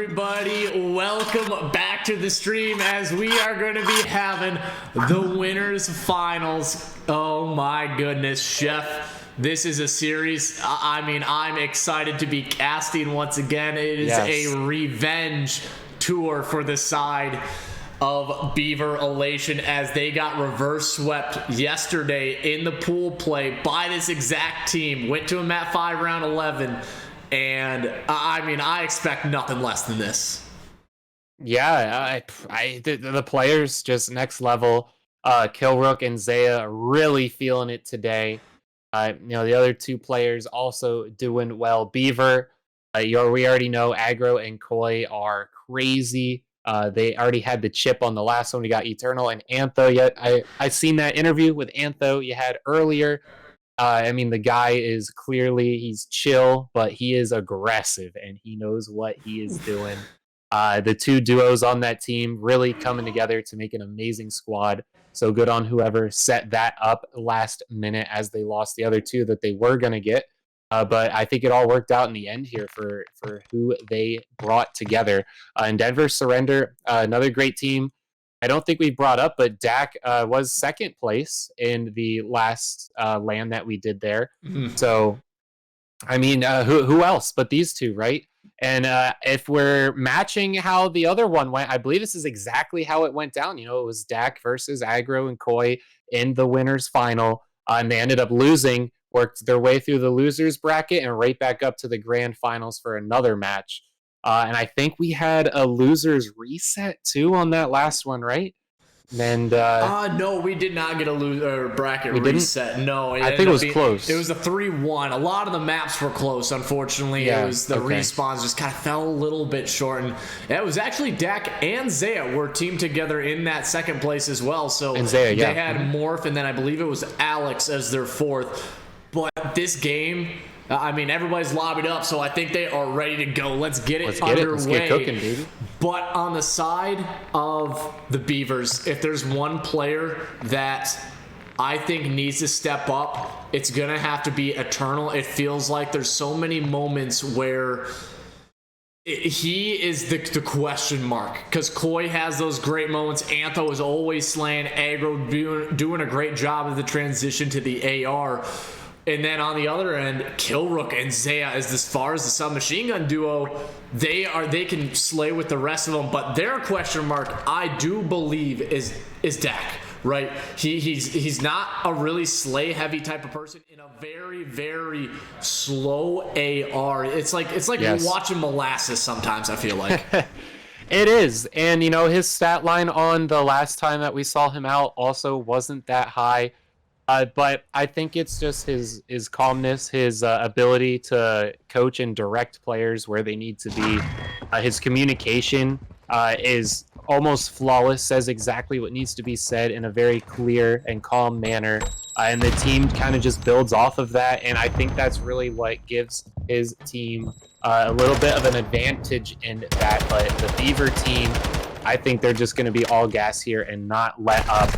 everybody? Welcome back to the stream as we are going to be having the winners finals. Oh my goodness, Chef. This is a series. I mean, I'm excited to be casting once again. It is a revenge tour for the side of BeavR Elation as they got reverse swept yesterday in the pool play by this exact team. Went to a Mat 5 round 11. And I mean, I expect nothing less than this. Yeah, the players just next level. Killrook and Zaya really feeling it today. The other two players also doing well. BeavR, we already know Aggro and Koi are crazy. They already had the chip on the last one. We got Eternal and Antho. I seen that interview with Antho you had earlier. I mean, the guy is he's chill, but he is aggressive and he knows what he is doing. The two duos on that team really coming together to make an amazing squad. So good on whoever set that up last minute as they lost the other two that they were going to get. But I think it all worked out in the end here for who they brought together. And Denver Surrender, another great team. I don't think we brought up, but Dak was second place in the last LAN that we did there. Mm-hmm. So, I mean, who else but these two, right? And if we're matching how the other one went, I believe this is exactly how it went down. It was Dak versus Aggro and Koi in the winners final, and they ended up losing, worked their way through the losers bracket and right back up to the grand finals for another match. And I think we had a losers reset too on that last one, right? And no, we did not get a loser bracket reset. No, I think it was close. It was a 3-1. A lot of the maps were close, unfortunately. Yeah, it was the respawns just kind of fell a little bit short. And it was actually Dak and Zaya were teamed together in that second place as well. So they had Morph, and then I believe it was Alex as their fourth. But this game, I mean, everybody's lobbied up, so I think they are ready to go. Let's get it underway. Let's get cooking, baby. But on the side of the Beavers, if there's one player that I think needs to step up, it's going to have to be Eternal. It feels like there's so many moments where he is the question mark, because Koi has those great moments. Antho is always slaying. Aggro doing a great job of the transition to the AR. And then on the other end, Killrook and Zaya, as far as the submachine gun duo, they can slay with the rest of them. But their question mark, I do believe, is Dak, right? He's not a really slay heavy type of person in a very, very slow AR. It's like watching molasses sometimes, I feel like. It is. And his stat line on the last time that we saw him out also wasn't that high. But I think it's just his calmness, his ability to coach and direct players where they need to be. His communication is almost flawless, says exactly what needs to be said in a very clear and calm manner. And the team kind of just builds off of that. And I think that's really what gives his team a little bit of an advantage in that. But the BeavR team, I think they're just going to be all gas here and not let up.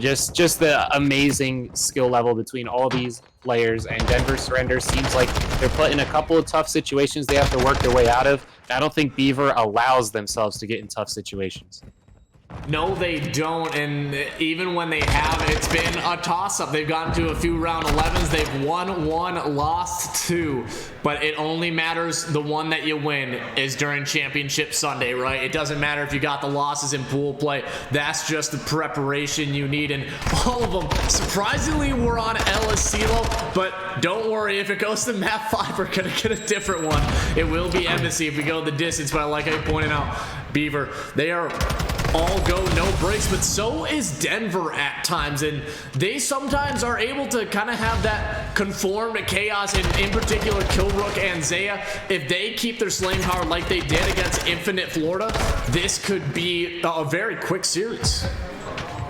Just the amazing skill level between all these players, and Denver Surrender seems like they're put in a couple of tough situations they have to work their way out of. I don't think BeavR allows themselves to get in tough situations. No, they don't, and even when they have, it's been a toss-up. They've gotten to a few round 11s. They've won 1, lost 2, but it only matters the one that you win is during Championship Sunday, right? It doesn't matter if you got the losses in pool play. That's just the preparation you need, and all of them, surprisingly, were on LSCLO, but don't worry, if it goes to Mat 5, we're going to get a different one. It will be Embassy if we go the distance, but like I pointed out, BeavR, they are all go, no breaks, but so is Denver at times, and they sometimes are able to kind of have that conform to chaos, and in particular Killrook and Zaya, if they keep their slaying power like they did against Infinite Florida, this could be a very quick series.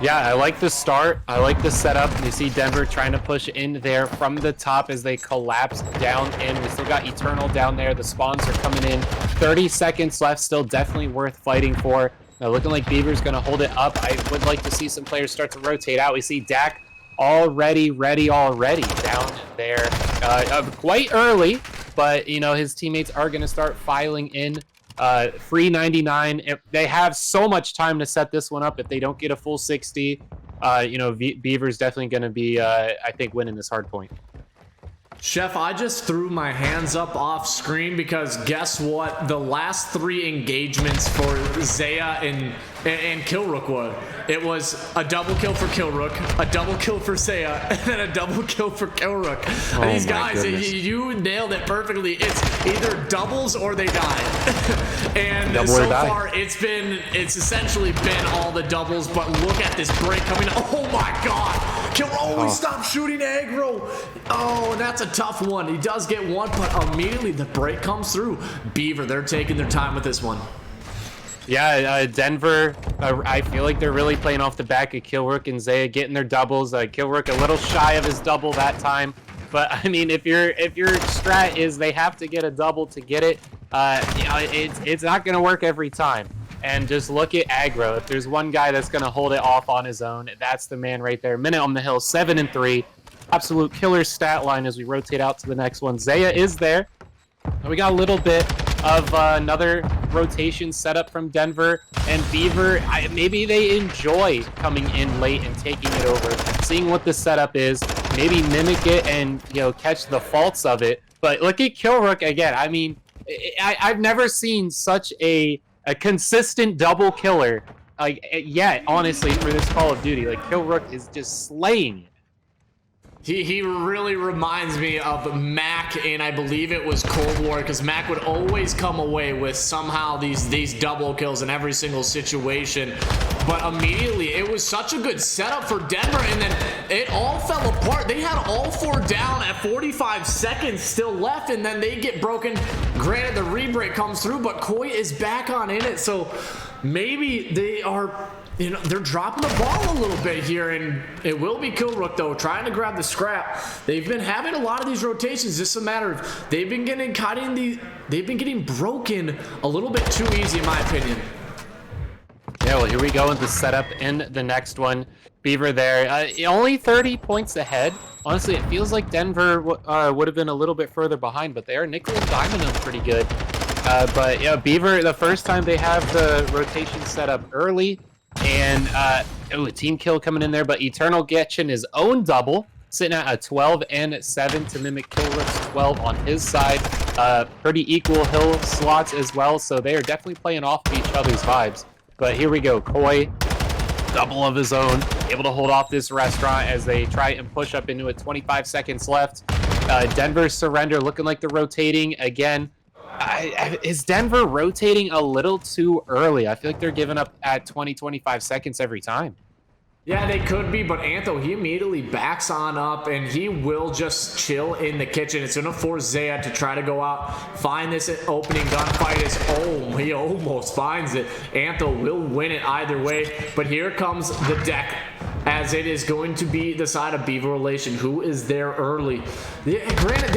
Yeah, I like the start. I like the setup. You see Denver trying to push in there from the top as they collapse down in. We still got Eternal down there. The spawns are coming in. 30 seconds left. Still definitely worth fighting for. Now looking like BeavR's going to hold it up. I would like to see some players start to rotate out. We see Dak already down there quite early, but his teammates are going to start filing in Free 99. They have so much time to set this one up. If they don't get a full 60, BeavR's definitely going to be, I think, winning this hard point. Chef, I just threw my hands up off screen because guess what? The last 3 engagements for Zaya and Killrook it was a double kill for Killrook, a double kill for Zaya, and then a double kill for Killrook. Oh, these guys, you nailed it perfectly. It's either doubles or they die. And double so die. far, it's essentially been all the doubles, but look at this break coming. Oh my god! He stopped shooting aggro. Oh, and that's a tough one. He does get one, but immediately the break comes through. BeavR, they're taking their time with this one. Yeah, Denver, I feel like they're really playing off the back of Killrook and Zaya getting their doubles. Killrook a little shy of his double that time. But I mean, if your strat is they have to get a double to get it, it's not going to work every time. And just look at aggro. If there's one guy that's going to hold it off on his own, that's the man right there. Minute on the hill, 7-3. Absolute killer stat line as we rotate out to the next one. Zaya is there. And we got a little bit of another rotation setup from Denver. And BeavR, maybe they enjoy coming in late and taking it over, seeing what the setup is, maybe mimic it and catch the faults of it. But look at Killrook again. I mean, I've never seen such a consistent double killer yet, honestly, for this Call of Duty. Killrook is just slaying it. He really reminds me of Mac, and I believe it was Cold War, because Mac would always come away with somehow these double kills in every single situation. But immediately, it was such a good setup for Denver, and then it all fell apart. They had all 4 down at 45 seconds still left, and then they get broken. Granted, the re-break comes through, but Koi is back on in it, so maybe they are... they're dropping the ball a little bit here, and it will be Killrook, though, trying to grab the scrap. They've been having a lot of these rotations. Just a matter of they've been getting broken a little bit too easy, in my opinion. Yeah, well, here we go with the setup in the next one. BeavR there, only 30 points ahead. Honestly, it feels like Denver would have been a little bit further behind, but they are nickel and diming them pretty good. But yeah, BeavR, the first time they have the rotation set up early. And a team kill coming in there, but Eternal getting his own double, sitting at a 12 and 7 to mimic Killrook's 12 on his side. Pretty equal hill slots as well, so they are definitely playing off of each other's vibes. But here we go, Koi, double of his own, able to hold off this restaurant as they try and push up into it. 25 seconds left. Denver's surrender looking like they're rotating again. Is Denver rotating a little too early? I feel like they're giving up at 20-25 seconds every time. Yeah, they could be, but Antho, he immediately backs on up, and he will just chill in the kitchen. It's going to force Zaya to try to go out, find this opening gunfight. He almost finds it. Antho will win it either way, but here comes the deck, as it is going to be the side of BeavR Elation, who is there early. Yeah, granted,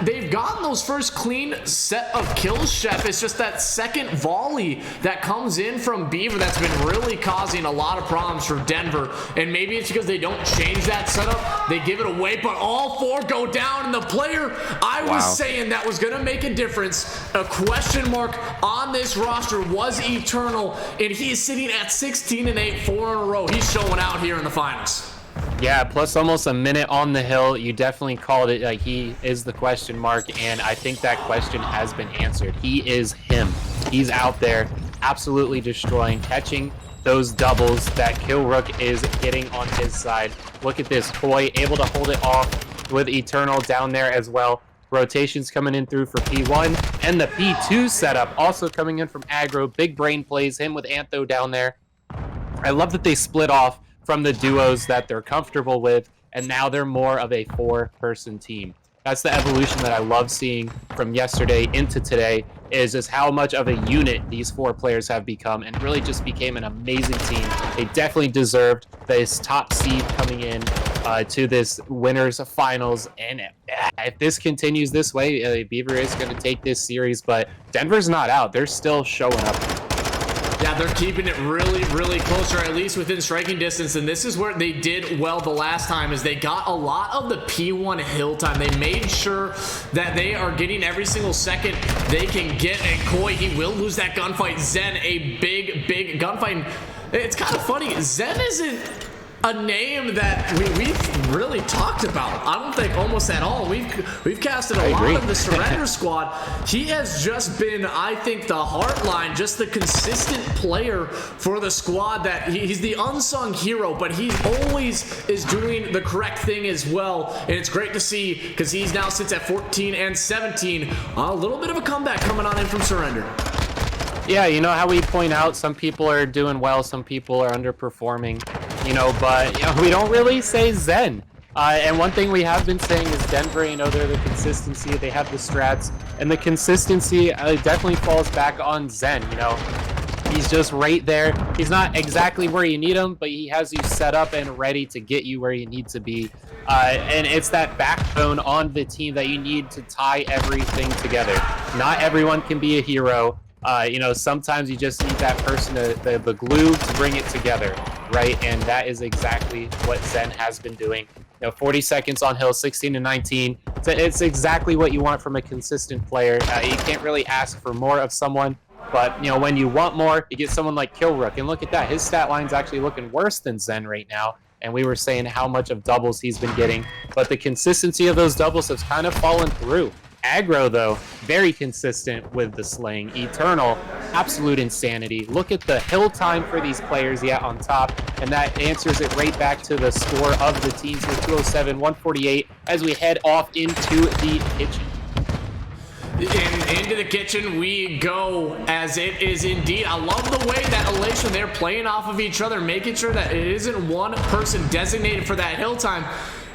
they've gotten those first clean set of kills, Chef. It's just that second volley that comes in from BeavR that's been really causing a lot of problems for Denver. And maybe it's because they don't change that setup. They give it away, but all 4 go down. And the player I was saying that was going to make a difference, a question mark on this roster, was Eternal. And he is sitting at 16-8, 4 in a row. He's showing out here in the finals. Yeah, plus almost a minute on the hill. You definitely called it. He is the question mark, and I think that question has been answered. He is him. He's out there absolutely destroying, catching those doubles that Killrook is getting on his side. Look at this, Koi able to hold it off with Eternal down there as well. Rotations coming in through for P1, and the P2 setup also coming in from aggro. Big brain plays, him with Antho down there. I love that they split off from the duos that they're comfortable with, and now they're more of a 4-person team. That's the evolution that I love seeing from yesterday into today, is just how much of a unit these 4 players have become, and really just became an amazing team. They definitely deserved this top seed coming in to this winners finals, and if this continues this way, BeavR is going to take this series, but Denver's not out. They're still showing up. Yeah, they're keeping it really, really close, or at least within striking distance. And this is where they did well the last time, is they got a lot of the P1 hill time. They made sure that they are getting every single second they can get. And Koi, he will lose that gunfight. Zen, a big, big gunfight. It's kind of funny. Zen isn't a name that we've really talked about. I don't think almost at all. We've casted a lot of the Surrender squad. He has just been, I think, the heartline, just the consistent player for the squad. That he's the unsung hero, but he always is doing the correct thing as well. And it's great to see, because he's now sits at 14 and 17. A little bit of a comeback coming on in from Surrender. Yeah, you know how we point out some people are doing well, some people are underperforming, you know, but we don't really say Zen. And one thing we have been saying is Denver, you know, they're the consistency, they have the strats, and the consistency definitely falls back on Zen, you know. He's just right there. He's not exactly where you need him, but he has you set up and ready to get you where you need to be. And it's that backbone on the team that you need to tie everything together. Not everyone can be a hero. You know, sometimes you just need that person, the glue to bring it together, right? And that is exactly what Zen has been doing. You know, 40 seconds on hill, 16 to 19. So it's exactly what you want from a consistent player. You can't really ask for more of someone, but, you know, when you want more, you get someone like Killrook. And look at that. His stat line's actually looking worse than Zen right now. And we were saying how much of doubles he's been getting, but the consistency of those doubles has kind of fallen through. Aggro, though, very consistent with the slaying. Eternal, absolute insanity. Look at the hill time for these players yet on top, and that answers it right back to the score of the teams with 207, 148 as we head off into the kitchen. Into the kitchen we go, as it is indeed. I love the way that Elation, they're playing off of each other, making sure that it isn't one person designated for that hill time.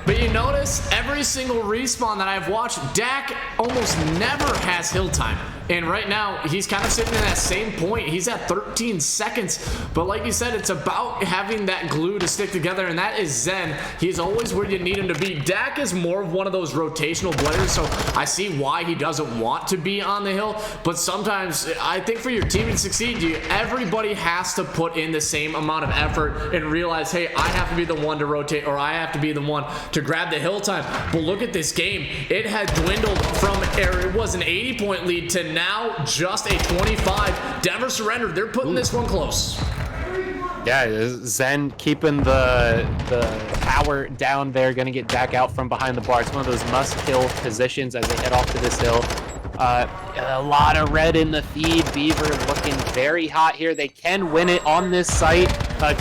But you notice every single respawn that I've watched, Dak almost never has hill time. And right now, he's kind of sitting in that same point. He's at 13 seconds. But like you said, it's about having that glue to stick together, and that is Zen. He's always where you need him to be. Dak is more of one of those rotational players, so I see why he doesn't want to be on the hill. But sometimes, I think for your team to succeed, everybody has to put in the same amount of effort and realize, hey, I have to be the one to rotate, or I have to be the one to grab the hill time. But look at this game. It had dwindled from, it was an 80-point lead to now just a 25. Denver surrendered. They're putting this one close. Yeah, Zen keeping the power down there, gonna get Dak out from behind the bar. It's one of those must-kill positions as they head off to this hill. A lot of red in the feed. BeavR looking very hot here. They can win it on this site.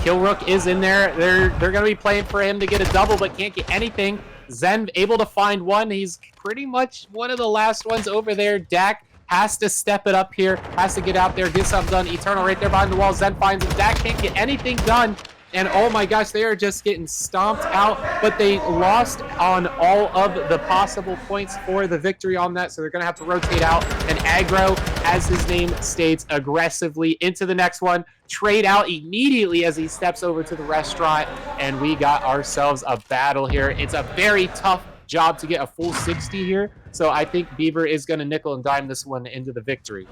Killrook is in there. They're gonna be playing for him to get a double, but can't get anything. Zen able to find one. He's pretty much one of the last ones over there. Dak has to step it up here, has to get out there, get something done. Eternal right there behind the wall. Zen finds him. Dak can't get anything done. And oh my gosh, they are just getting stomped out, but they lost on all of the possible points for the victory on that, so they're going to have to rotate out. And Aggro, as his name states, aggressively into the next one. Trade out immediately as he steps over to the restaurant, and we got ourselves a battle here. It's a very tough job to get a full 60 here, so I think BeavR is going to nickel and dime this one into the victory.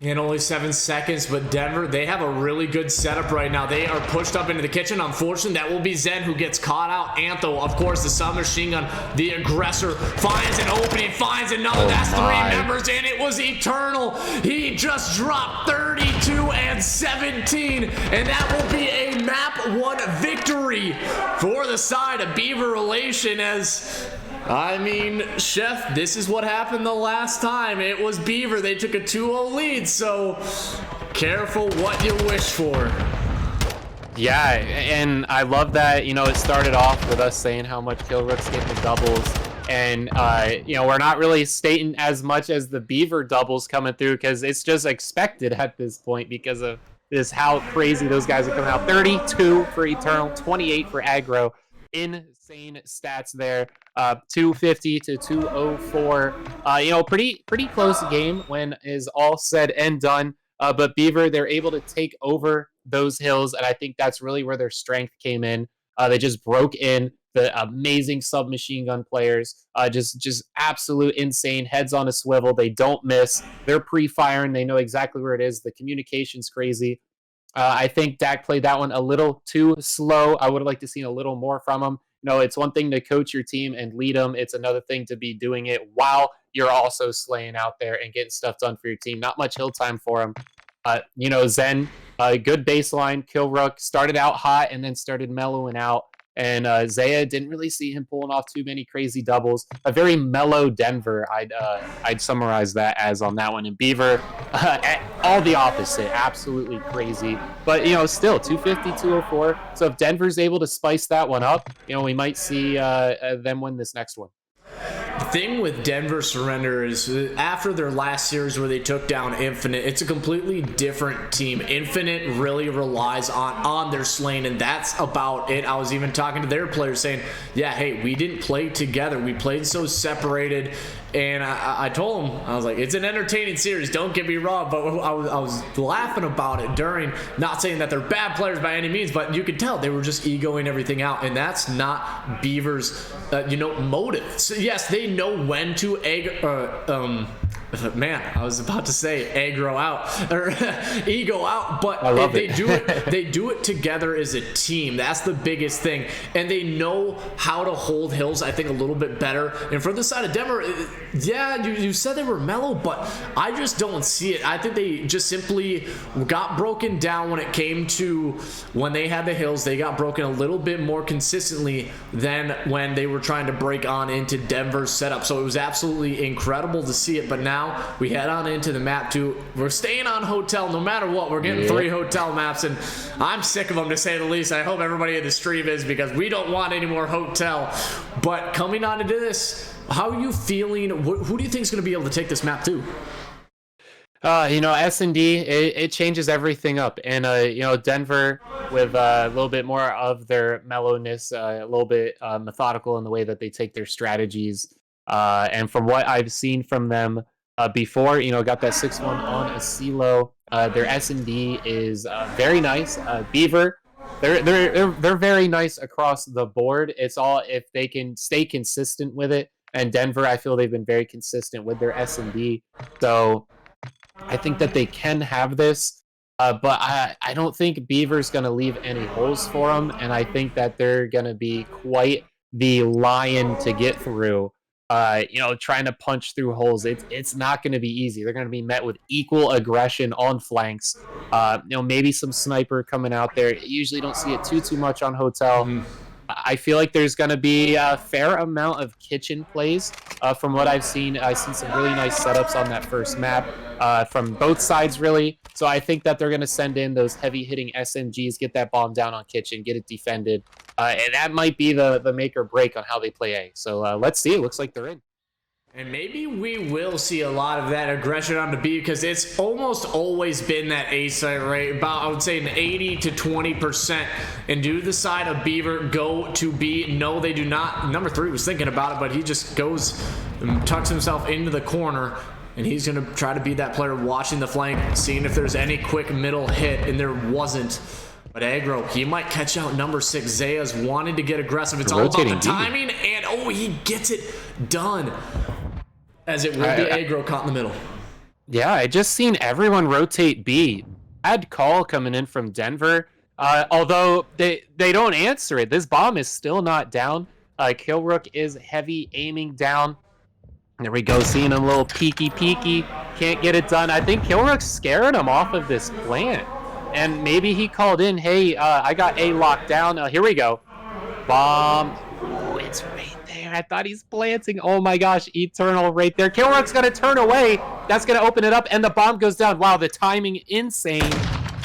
In only 7 seconds, but Denver, they have a really good setup right now. They are pushed up into the kitchen. Unfortunately, that will be Zen who gets caught out. Antho, of course, the submachine gun, the aggressor, finds an opening, finds another. That's 3 members, and it was Eternal. He just dropped 32 and 17, and that will be a map 1 victory for the side of BeavR Elation. As I mean, Chef, this is what happened the last time. It was BeavR. They took a 2-0 lead, so careful what you wish for. Yeah, and I love that, you know, it started off with us saying how much Killrook's getting the doubles, and, you know, we're not really stating as much as the BeavR doubles coming through, because it's just expected at this point because of this, how crazy those guys are coming out. 32 for Eternal, 28 for Aggro. Insane stats there. 250 to 204. You know, pretty close game when is all said and done. But BeavR, they're able to take over those hills, and I think that's really where their strength came in. They just broke in. the amazing submachine gun players. Just absolute insane, heads on a swivel. They don't miss. They're pre-firing. They know exactly where it is. The communication's crazy. I think Dak played that one a little too slow. I would have liked to seen a little more from him. It's one thing to coach your team and lead them. It's another thing to be doing it while you're also slaying out there and getting stuff done for your team. Not much hill time for him. Zen, good baseline. Killrook started out hot and then started mellowing out. And Zaya didn't really see him pulling off too many crazy doubles. A very mellow Denver, I'd summarize that as on that one. And BeavR, all the opposite, absolutely crazy. But still 250, 204. So if Denver's able to spice that one up, we might see them win this next one. The thing with Denver Surrender is after their last series where they took down Infinite, it's a completely different team. Infinite really relies on their slaying, and that's about it. I was even talking to their players saying, yeah, hey, we didn't play together. We played so separated. And I told him, I was like, it's an entertaining series, don't get me wrong, but I was laughing about it during, not saying that they're bad players by any means, but you could tell they were just egoing everything out, and that's not BeavR's motive. So yes, they know when to I was about to say aggro out or ego out, but if they do it, they do it together as a team. That's the biggest thing, and they know how to hold hills, I think, a little bit better. And for the side of Denver, yeah, you said they were mellow, but I just don't see it. I think they just simply got broken down when it came to when they had the hills. They got broken a little bit more consistently than when they were trying to break on into Denver's setup. So it was absolutely incredible to see it. But now we head on into the map 2. We're staying on hotel no matter what. We're getting 3 hotel maps, and I'm sick of them, to say the least. I hope everybody in the stream is, because we don't want any more hotel. But coming on into this, how are you feeling? Who do you think is going to be able to take this map 2? S&D, it changes everything up. And, Denver with a little bit more of their mellowness, a little bit methodical in the way that they take their strategies. And from what I've seen from them before, got that 6-1 on a CeeLo. Their S&D is very nice. BeavR, they're very nice across the board. It's all if they can stay consistent with it. And Denver, I feel they've been very consistent with their S&D. So I think that they can have this, but I don't think BeavR's going to leave any holes for them, and I think that they're going to be quite the lion to get through. Trying to punch through holes, it's not going to be easy. They're going to be met with equal aggression on flanks. Maybe some sniper coming out there. You usually don't see it too much on hotel. I feel like there's going to be a fair amount of kitchen plays. From what I've seen some really nice setups on that first map from both sides, really. So I think that they're going to send in those heavy-hitting SMGs, get that bomb down on kitchen, get it defended. And that might be the make or break on how they play A. So let's see. It looks like they're in. And maybe we will see a lot of that aggression on the B, because it's almost always been that A side, right? About, I would say, an 80 to 20%. And do the side of BeavR go to B? No, they do not. Number 3 was thinking about it, but he just goes and tucks himself into the corner. And he's going to try to be that player watching the flank, seeing if there's any quick middle hit, and there wasn't. But aggro, he might catch out number 6. Zaya's wanting to get aggressive. It's all about the timing, and he gets it done. As it will be aggro caught in the middle. Yeah, I just seen everyone rotate B. Bad call coming in from Denver. Although they don't answer it. This bomb is still not down. Killrook is heavy aiming down. There we go, seeing him a little peeky. Can't get it done. I think Killrook's scaring him off of this plant. And maybe he called in, hey, I got A locked down. Here we go. Bomb. Oh, it's right there. I thought he's planting. Oh my gosh, Eternal right there. Killrook's going to turn away. That's going to open it up, and the bomb goes down. Wow, the timing insane.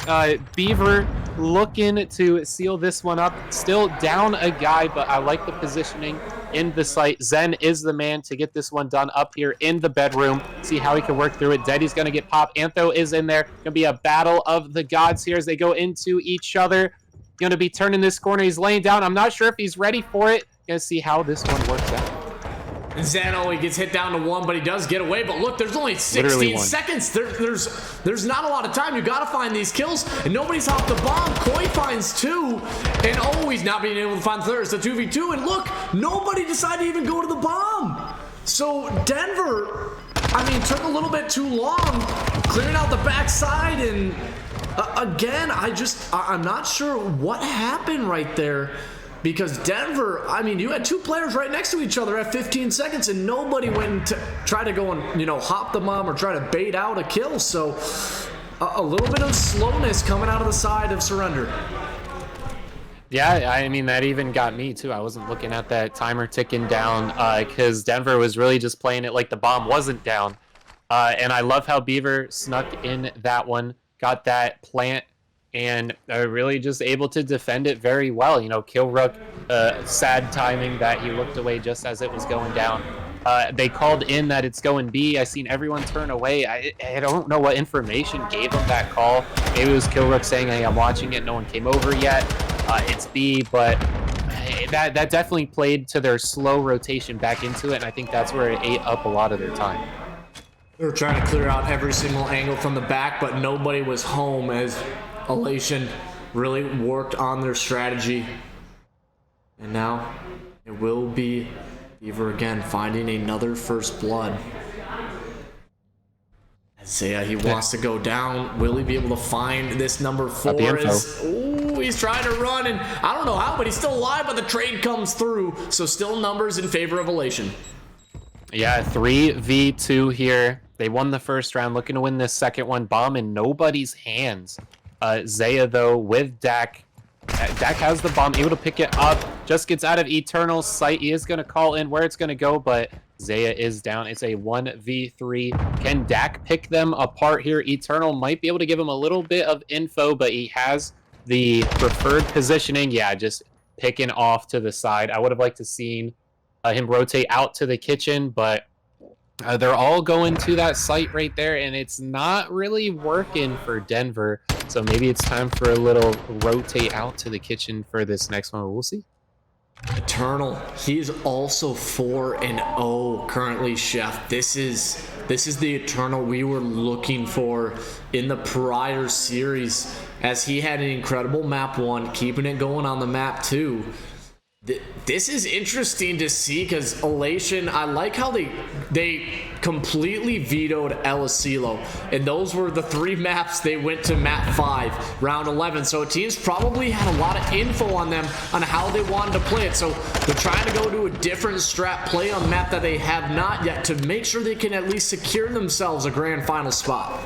BeavR looking to seal this one up. Still down a guy, but I like the positioning in the site. Zen is the man to get this one done up here in the bedroom. See how he can work through it. Deddy's going to get popped. Antho is in there. Going to be a battle of the gods here as they go into each other. Going to be turning this corner. He's laying down. I'm not sure if he's ready for it. Going to see how this one works out. Zeno, he gets hit down to 1, but he does get away. But look, there's only 16 seconds. There's not a lot of time. You got to find these kills, and nobody's off the bomb. Koi finds 2, and oh, he's not being able to find the third. It's a 2v2, and look, nobody decided to even go to the bomb. So Denver, I mean, took a little bit too long clearing out the backside, and again, I'm not sure what happened right there. Because Denver, I mean, you had 2 players right next to each other at 15 seconds, and nobody went to try to go and, you know, hop the bomb or try to bait out a kill. So a little bit of slowness coming out of the side of Surrender. Yeah, I mean, that even got me too. I wasn't looking at that timer ticking down because Denver was really just playing it like the bomb wasn't down. And I love how BeavR snuck in that one, got that plant, and really just able to defend it very well. You know, Killrook, sad timing that he looked away just as it was going down. They called in that it's going B. I seen everyone turn away. I don't know what information gave him that call. Maybe it was Killrook saying, hey, I'm watching it. No one came over yet. It's B, but that definitely played to their slow rotation back into it, and I think that's where it ate up a lot of their time. They were trying to clear out every single angle from the back, but nobody was home as Elation really worked on their strategy. And now it will be BeavR again finding another first blood. Isaiah, he wants to go down. Will he be able to find this number 4? Ooh, he's trying to run, and I don't know how, but he's still alive, but the trade comes through. So still numbers in favor of Elation. Yeah, 3v2 here. They won the first round, looking to win this second one. Bomb in nobody's hands. Zaya, though, with Dak. Dak has the bomb, able to pick it up. Just gets out of Eternal's sight. He is going to call in where it's going to go, but Zaya is down. It's a 1v3. Can Dak pick them apart here? Eternal might be able to give him a little bit of info, but he has the preferred positioning. Yeah, just picking off to the side. I would have liked to seen him rotate out to the kitchen, but they're all going to that site right there, and it's not really working for Denver. So maybe it's time for a little rotate out to the kitchen for this next one. We'll see. Eternal, he is also 4-0 currently, Chef. This is the Eternal we were looking for in the prior series, as he had an incredible map 1, keeping it going on the map 2. This is interesting to see because Elation, I like how they completely vetoed El Asilo, and those were the 3 maps they went to map 5, round 11. So teams probably had a lot of info on them on how they wanted to play it. So they're trying to go to a different strat play on map that they have not yet to make sure they can at least secure themselves a grand final spot.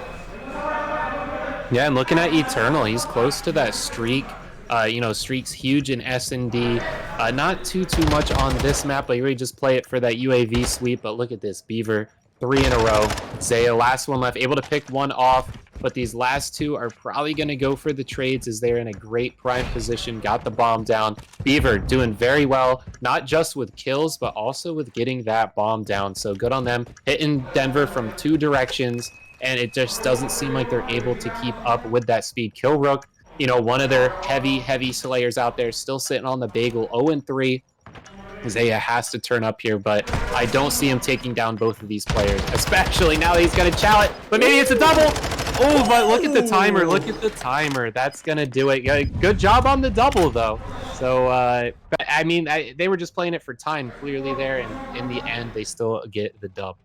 Yeah, and looking at Eternal, he's close to that streak. You know, streak's huge in S&D. Not too much on this map, but you really just play it for that UAV sweep. But look at this, BeavR, 3 in a row. Zaya, last one left, able to pick one off, but these last 2 are probably going to go for the trades as they're in a great prime position, got the bomb down. BeavR doing very well, not just with kills, but also with getting that bomb down. So good on them, hitting Denver from 2 directions, and it just doesn't seem like they're able to keep up with that speed. Killrook, you know, one of their heavy slayers out there, still sitting on the bagel, 0-3. Zaya has to turn up here, but I don't see him taking down both of these players, especially now that he's going to chow it, but maybe it's a double. Oh, but look at the timer. Look at the timer. That's going to do it. Good job on the double, though. So, I mean, they were just playing it for time, clearly there, and in the end, they still get the dub.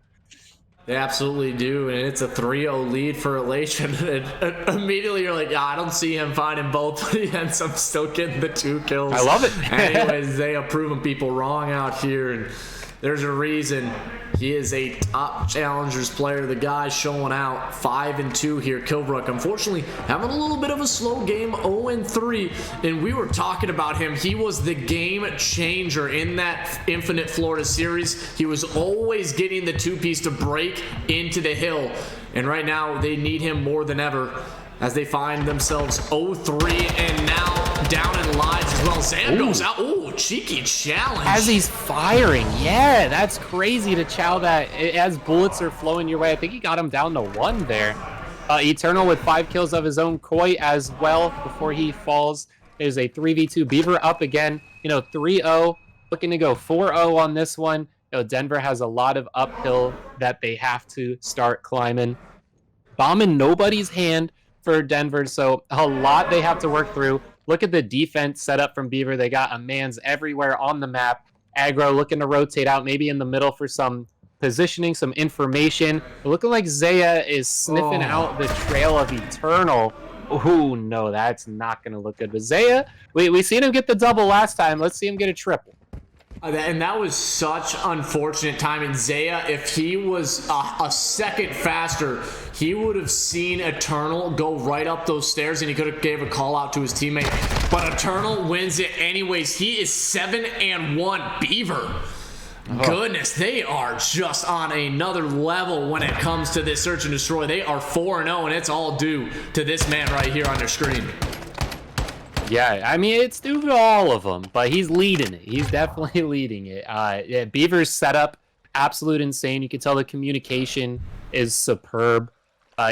They absolutely do, and it's a 3-0 lead for Elation. And immediately you're like, I don't see him finding both, but he ends up still getting the 2 kills. I love it. Anyways, they are proving people wrong out here, and there's a reason he is a top challengers player. The guy's showing out, 5-2 here. Killrook, unfortunately, having a little bit of a slow game, 0-3, and we were talking about him. He was the game changer in that Infinite Florida series. He was always getting the 2-piece to break into the hill, and right now they need him more than ever as they find themselves 0-3 and now down in lives as well. Sam goes out. Ooh, cheeky challenge. As he's firing. Yeah, that's crazy to chow that as bullets are flowing your way. I think he got him down to 1 there. Eternal with 5 kills of his own. Koi as well before he falls. There's a 3v2. BeavR up again. You know, 3-0. Looking to go 4-0 on this one. Denver has a lot of uphill that they have to start climbing. Bomb in nobody's hand for Denver, so a lot they have to work through. Look at the defense set up from BeavR. They got a man's everywhere on the map. Aggro looking to rotate out, maybe in the middle for some positioning, some information. Looking like Zaya is sniffing out the trail of Eternal. Oh, no, that's not going to look good. But Zaya, we seen him get the double last time. Let's see him get a triple. And that was such unfortunate timing. Zaya, if he was a second faster, he would have seen Eternal go right up those stairs, and he could have gave a call out to his teammate. But Eternal wins it anyways. He is 7-1. BeavR. Goodness, they are just on another level when it comes to this search and destroy. They are 4-0, and it's all due to this man right here on your screen. Yeah, I mean, it's due to all of them, but he's leading it. He's definitely leading it. Yeah, BeavR's setup, absolute insane. You can tell the communication is superb.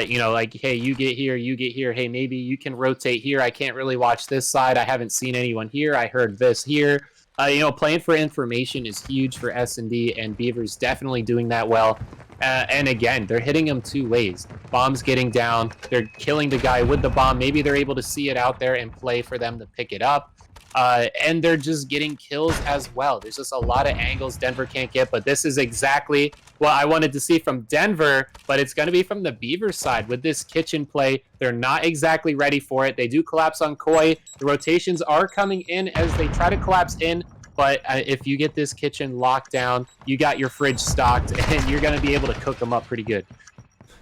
You know, like, hey, you get here, you get here. Hey, maybe you can rotate here. I can't really watch this side. I haven't seen anyone here. I heard this here. You know, playing for information is huge for S&D, and BeavR's definitely doing that well. And again, they're hitting him two ways. Bomb's getting down. They're killing the guy with the bomb. Maybe they're able to see it out there and play for them to pick it up. And they're just getting kills as well. There's just a lot of angles Denver can't get, but this is exactly what I wanted to see from Denver, but it's going to be from the BeavR side with this kitchen play. They're not exactly ready for it. They do collapse on Koi. The rotations are coming in as they try to collapse in, but if you get this kitchen locked down, you got your fridge stocked, and you're going to be able to cook them up pretty good.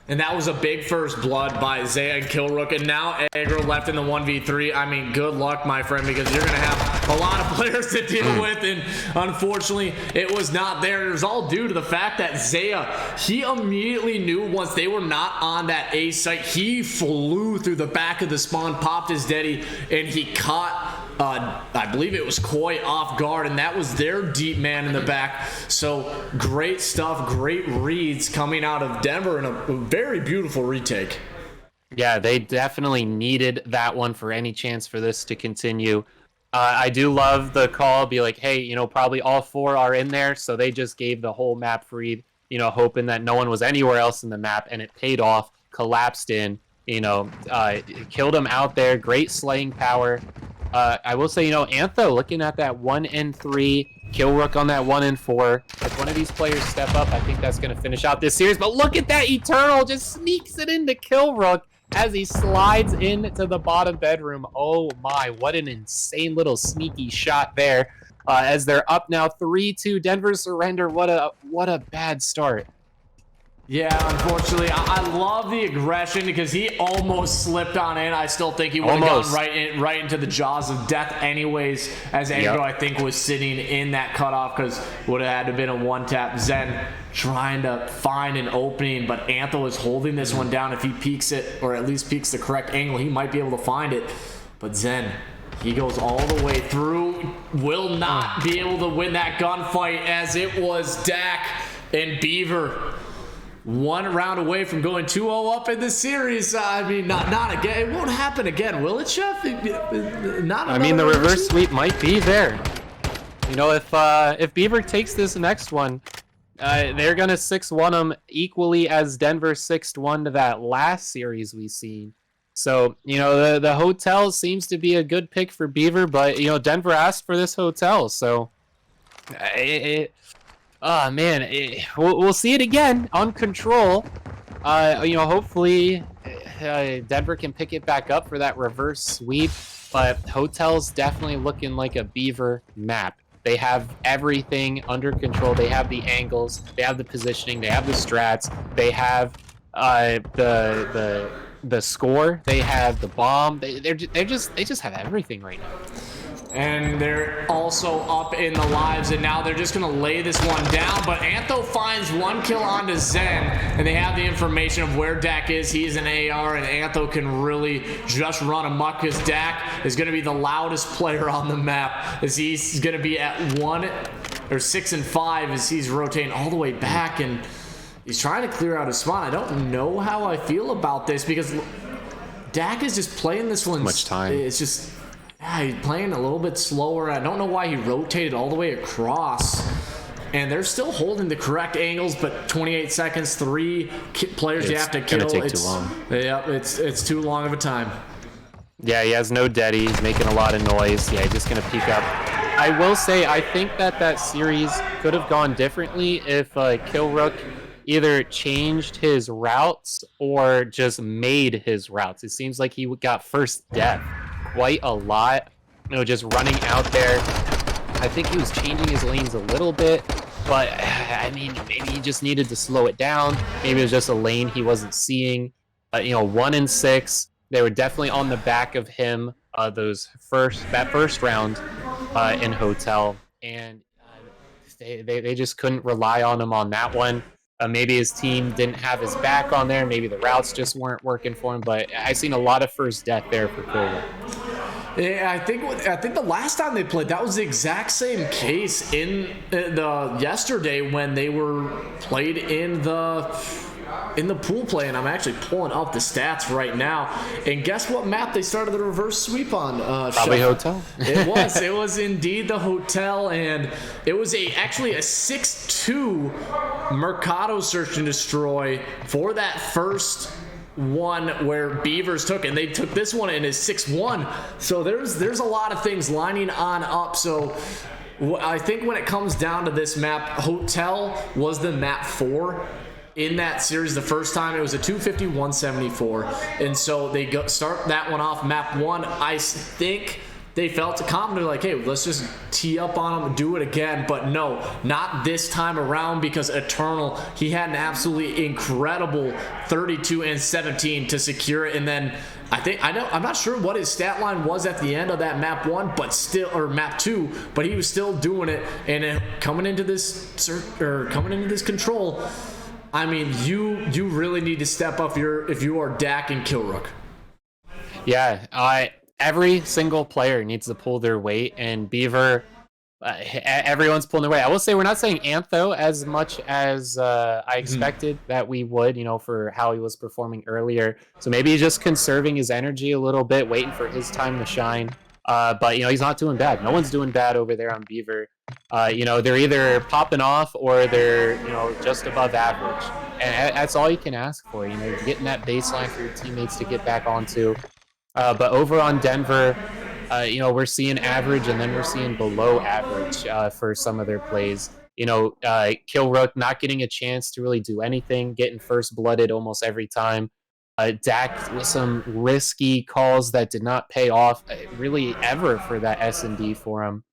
And that was a big first blood by Zaya and Killrook, and now Aggro left in the 1v3. I mean, good luck, my friend, because you're going to have a lot of players to deal with, and unfortunately, it was not there. It was all due to the fact that Zaya, he immediately knew once they were not on that A site, he flew through the back of the spawn, popped his Deddy, and he caught I believe it was Koi off guard, and that was their deep man in the back. So great stuff, great reads coming out of Denver, and a very beautiful retake. Yeah, they definitely needed that one for any chance for this to continue. I do love the call, be like, hey, you know, probably all four are in there, so they just gave the whole map read, you know, hoping that no one was anywhere else in the map, and it paid off, collapsed in, you know, killed him out there, great slaying power. I will say, you know, Antho looking at that 1-3, Killrook on that 1-4. If one of these players step up, I think that's going to finish out this series. But look at that, Eternal just sneaks it into Killrook as he slides into the bottom bedroom. Oh my, what an insane little sneaky shot there. As they're up now 3-2, Denver surrender. What a bad start. Yeah, unfortunately, I love the aggression because he almost slipped on in. I still think he would have gone right into the jaws of death anyways, as Aggro, I think, was sitting in that cutoff, because would have had to have been a one-tap. Zen trying to find an opening, but Antho is holding this one down. If he peeks it, or at least peeks the correct angle, he might be able to find it. But Zen, he goes all the way through, will not be able to win that gunfight, as it was Dak and BeavR. One round away from going 2-0 up in the series. I mean, not again. It won't happen again, will it, Chef? Not. I mean, the reverse sweep might be there. You know, if BeavR takes this next one, they're gonna 6-1 them equally as Denver 6-1 to that last series we seen. So, you know, the hotel seems to be a good pick for BeavR, but you know, Denver asked for this hotel, so oh man, we'll see it again on Control. You know, hopefully Denver can pick it back up for that reverse sweep. But Hotel's definitely looking like a BeavR map. They have everything under control. They have the angles, they have the positioning, they have the strats, they have the score, they have the bomb. They just have everything right now. And they're also up in the lives, and now they're just going to lay this one down. But Antho finds one kill onto Zen, and they have the information of where Dak is. He's an AR, and Antho can really just run amok, because Dak is going to be the loudest player on the map, as he's going to be at 6 and 5 as he's rotating all the way back, and he's trying to clear out his spawn. I don't know how I feel about this, because Dak is just playing this one. Much time. It's just... yeah, he's playing a little bit slower. I don't know why he rotated all the way across. and they're still holding the correct angles, but 28 seconds, 3 players you have to kill. It's gonna take too long. Yeah, it's too long of a time. Yeah, he has no deady. He's making a lot of noise. Yeah, he's just going to peek up. I will say, I think that series could have gone differently if Killrook either changed his routes or just made his routes. It seems like he got first death quite a lot, just running out there. I think he was changing his lanes a little bit, but I mean, maybe he just needed to slow it down. Maybe it was just a lane he wasn't seeing. 1 and 6. They were definitely on the back of him that first round in Hotel, and they just couldn't rely on him on that one. Maybe his team didn't have his back on there. Maybe the routes just weren't working for him. But I've seen a lot of first death there for Killrook. Yeah, I think the last time they played, that was the exact same case in the yesterday when they were played in the pool play, and I'm actually pulling up the stats right now. And guess what map they started the reverse sweep on? Probably Hotel. It was indeed the Hotel, and it was actually a 6-2 Mercado search and destroy for that first one where BeavR's took, and they took this one and is 6-1. So there's a lot of things lining on up. So I think when it comes down to this map, Hotel was the map 4 in that series the first time. It was a 250-174, and so they start that one off map 1. I think they felt confident, like, hey, let's just tee up on them and do it again. But no, not this time around, because Eternal, he had an absolutely incredible 32 and 17 to secure it. And then I'm not sure what his stat line was at the end of that map 1, but still, or map 2, but he was still doing it. And coming into this control, I mean, you really need to step up if you are Dak and Killrook. Yeah, every single player needs to pull their weight, and BeavR, everyone's pulling their weight. I will say we're not saying Antho as much as I expected that we would, for how he was performing earlier. So maybe he's just conserving his energy a little bit, waiting for his time to shine. But he's not doing bad. No one's doing bad over there on BeavR. They're either popping off or they're just above average, and that's all you can ask for. Getting that baseline for your teammates to get back onto. But over on Denver, we're seeing average, and then we're seeing below average for some of their plays. Killrook not getting a chance to really do anything, getting first blooded almost every time. Dak with some risky calls that did not pay off really ever for that S&D for him.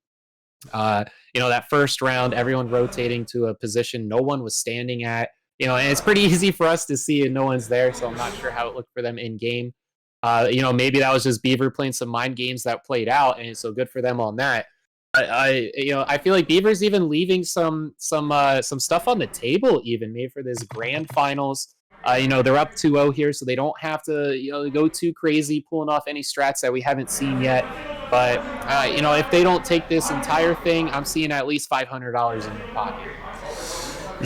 That first round, everyone rotating to a position no one was standing at. And it's pretty easy for us to see and no one's there, so I'm not sure how it looked for them in game. Maybe that was just BeavR playing some mind games that played out, and so good for them on that. I feel like BeavR's even leaving some stuff on the table, even maybe for this grand finals. They're up 2-0 here, so they don't have to go too crazy pulling off any strats that we haven't seen yet. But if they don't take this entire thing, I'm seeing at least $500 in their pocket.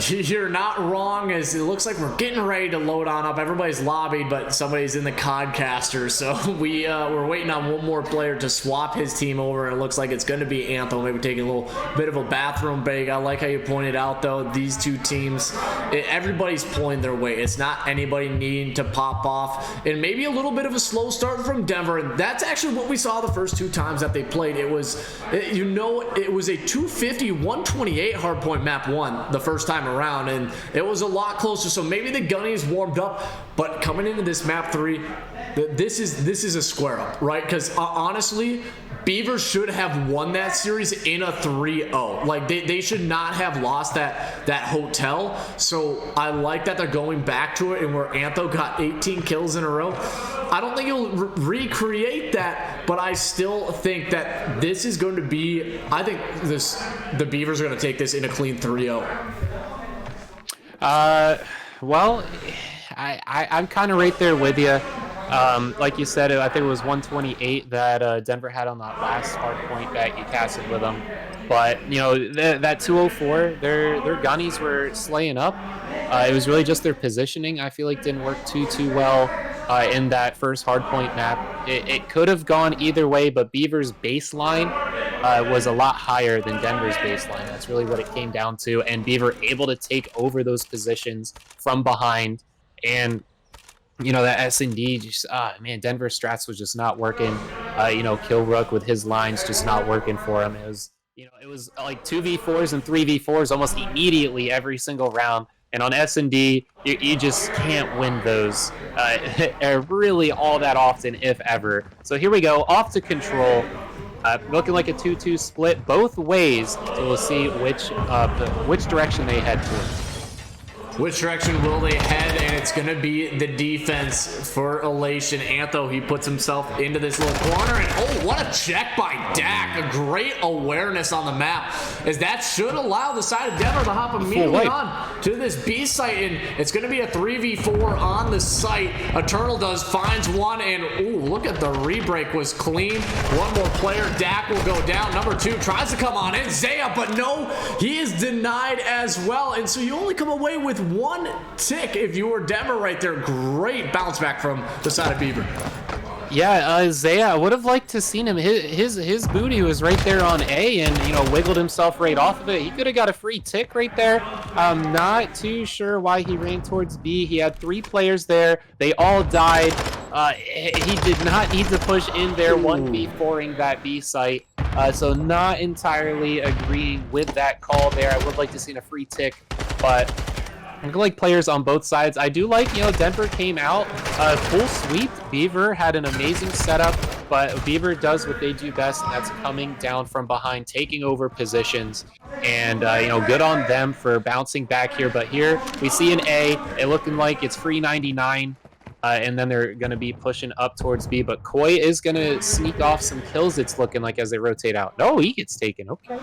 You're not wrong, as it looks like we're getting ready to load on up. Everybody's lobbied, but somebody's in the Codcaster, so we're waiting on one more player to swap his team over, and it looks like it's going to be Anthem. Maybe taking a little bit of a bathroom break. I like how you pointed out, though, these two teams, everybody's pulling their weight. It's not anybody needing to pop off, and maybe a little bit of a slow start from Denver, and that's actually what we saw the first 2 times that they played. It was a 250-128 hardpoint map 1 the first time around, and it was a lot closer. So maybe the gunnies warmed up, but coming into this map 3, this is a square up, right? Because honestly, BeavR should have won that series in a 3-0. Like they should not have lost that Hotel. So I like that they're going back to it, and where Antho got 18 kills in a row. I don't think he'll recreate that, but I still think that this is going to be, the BeavR's are going to take this in a clean 3-0. Well, I'm kind of right there with you. Like you said, I think it was 128 that Denver had on that last hard point that you casted with them. But that 204, their gunnies were slaying up. It was really just their positioning, I feel like, didn't work too well in that first hard point map. It could have gone either way, but BeavR's baseline was a lot higher than Denver's baseline. That's really what it came down to. And BeavR able to take over those positions from behind. And, you know, that S&D just, man, Denver strats was just not working. You know, Killrook with his lines just not working for him. It was, you know, it was like 2v4s and 3v4s almost immediately every single round. And on S&D, you just can't win those really all that often, if ever. So here we go, off to Control. Looking like a 2-2 split both ways. So we'll see which direction they head towards. Which direction will they head? And it's going to be the defense for Elation. Antho, he puts himself into this little corner. And oh, what a check by Dak. A great awareness on the map, as that should allow the side of Denver to hop immediately on to this B site. And it's going to be a 3v4 on the site. Eternal finds one. And ooh, look at the rebreak was clean. One more player. Dak will go down. Number 2 tries to come on in. Zaya, but no, he is denied as well. And so you only come away with 1 tick if you were Denver right there. Great bounce back from the side of BeavR. Yeah, Zaya, I would have liked to seen him. His booty was right there on A, and you know, wiggled himself right off of it. He could have got a free tick right there. I'm not too sure why he ran towards B. He had 3 players there. They all died. He did not need to push in there 1v4ing that B site. So not entirely agreeing with that call there. I would like to see a free tick, but I like players on both sides. I do like, you know, Denver came out full sweep. BeavR had an amazing setup, but BeavR does what they do best, and that's coming down from behind, taking over positions. And, you know, good on them for bouncing back here. But here we see an A. It looking like it's free 99. And then they're going to be pushing up towards B. But Koi is going to sneak off some kills, it's looking like, as they rotate out. No, he gets taken. Okay.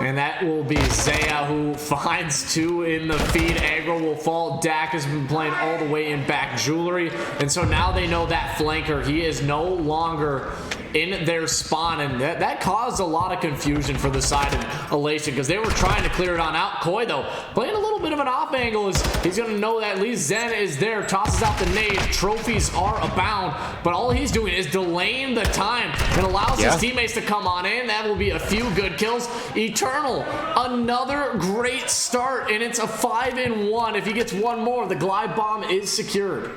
And that will be Zaya, who finds 2 in the feed. Aggro will fall. Dak has been playing all the way in back jewelry. And so now they know that flanker, he is no longer in their spawn, and that caused a lot of confusion for the side of Elation, because they were trying to clear it on out. Koi, though, playing a little bit of an off angle, is he's going to know that at least Zen is there, tosses out the nade. Trophies are abound, but all he's doing is delaying the time and allows his teammates to come on in. That will be a few good kills. Eternal, another great start, and it's a 5-1. If he gets 1 more, the glide bomb is secured.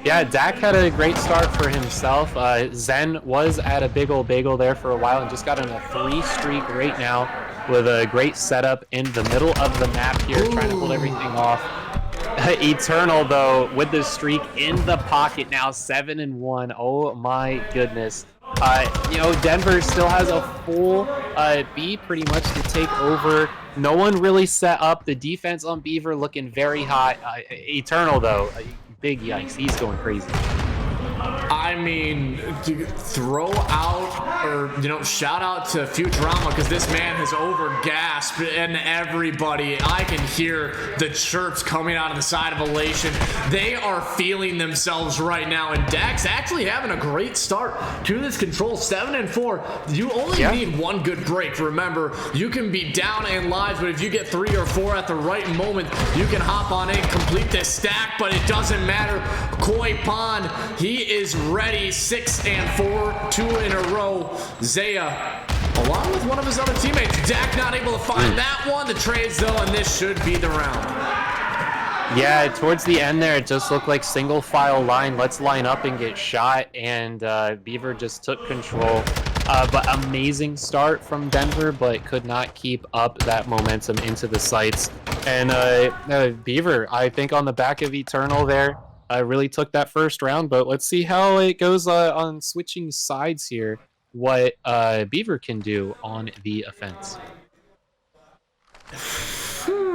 Yeah, Dak had a great start for himself. Zen was at a big old bagel there for a while and just got on a 3 streak right now with a great setup in the middle of the map here, trying to hold everything off. Eternal, though, with the streak in the pocket now, 7-1. Oh my goodness. You know, Denver still has a full B pretty much to take over. No one really set up. The defense on BeavR looking very hot. Eternal, though, big yikes. He's going crazy. I mean, throw out, or, you know, shout out to Futurama, because this man has overgasped, and everybody, I can hear the chirps coming out of the side of Elation. They are feeling themselves right now, and Dak's actually having a great start to this Control. 7-4. You only need 1 good break. Remember, you can be down in lives, but if you get 3 or 4 at the right moment, you can hop on in, complete this stack, but it doesn't matter. Koi Pond, he is ready. 6-4, 2 in a row. Zaya, along with one of his other teammates. Dak not able to find that one. The trades, though, and this should be the round. Yeah, towards the end there, it just looked like single file line. Let's line up and get shot, and BeavR just took control. But amazing start from Denver, but could not keep up that momentum into the sites. And BeavR, I think, on the back of Eternal there, really took that first round, but let's see how it goes on switching sides here, what BeavR can do on the offense.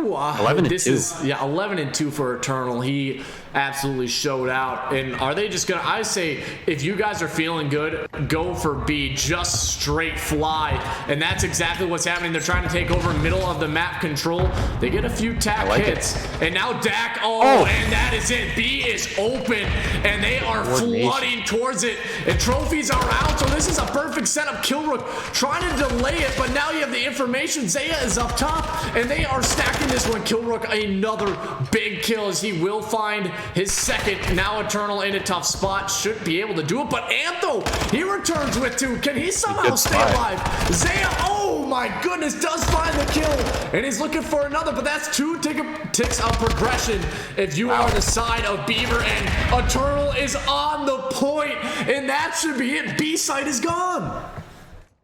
11-2. Yeah, 11-2 for Eternal. He absolutely showed out. And are they just gonna, I say, if you guys are feeling good, go for B. Just straight fly. And that's exactly what's happening. They're trying to take over middle of the map Control. They get a few tap hits. And now Dak, and that is it. B is open, and they are flooding towards it. And trophies are out, so this is a perfect setup. Killrook trying to delay it, but now you have the information. Zaya is up top, and they are stacking this one. Killrook, another big kill as he will find his second. Now Eternal in a tough spot. Should be able to do it, but Antho, he returns with 2. Can he somehow stay alive? Zaya, oh my goodness, does find the kill. And he's looking for another, but that's 2 ticks of progression if you are the side of BeavR, and Eternal is on the point, and that should be it. B site is gone.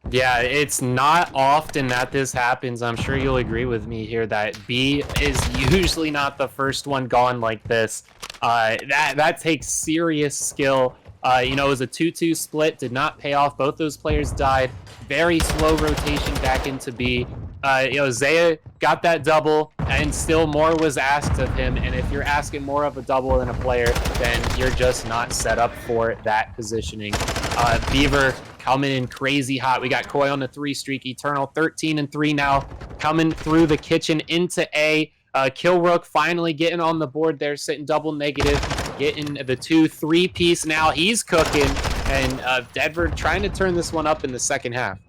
Yeah, it's not often that this happens. I'm sure you'll agree with me here that B is usually not the first one gone like this. That takes serious skill. You know, it was a 2-2 split, did not pay off. Both those players died. Very slow rotation back into B. You know, Zaya got that double, and still more was asked of him. And if you're asking more of a double than a player, then you're just not set up for that positioning. BeavR coming in crazy hot. We got Koi on the 3 streak. Eternal 13-3 now, coming through the kitchen into A. Killrook finally getting on the board there, sitting double negative, getting the 2-3 piece now. He's cooking, and Denver trying to turn this one up in the second half.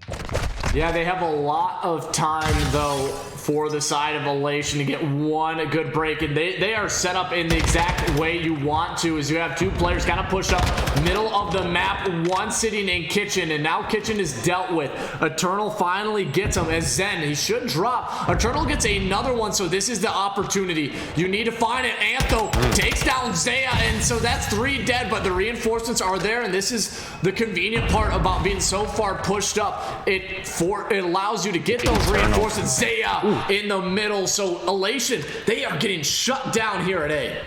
Yeah, they have a lot of time, though, for the side of Elation to get one good break, and they are set up in the exact way you want to, as you have 2 players kind of pushed up middle of the map, one sitting in kitchen, and now kitchen is dealt with. Eternal finally gets him as Zen, he should drop. Eternal gets another one, so this is the opportunity. You need to find it. Antho takes down Zaya, and so that's 3 dead, but the reinforcements are there, and this is the convenient part about being so far pushed up. It allows you to get those reinforcements. Zaya in the middle, so Elation, they are getting shut down here at A.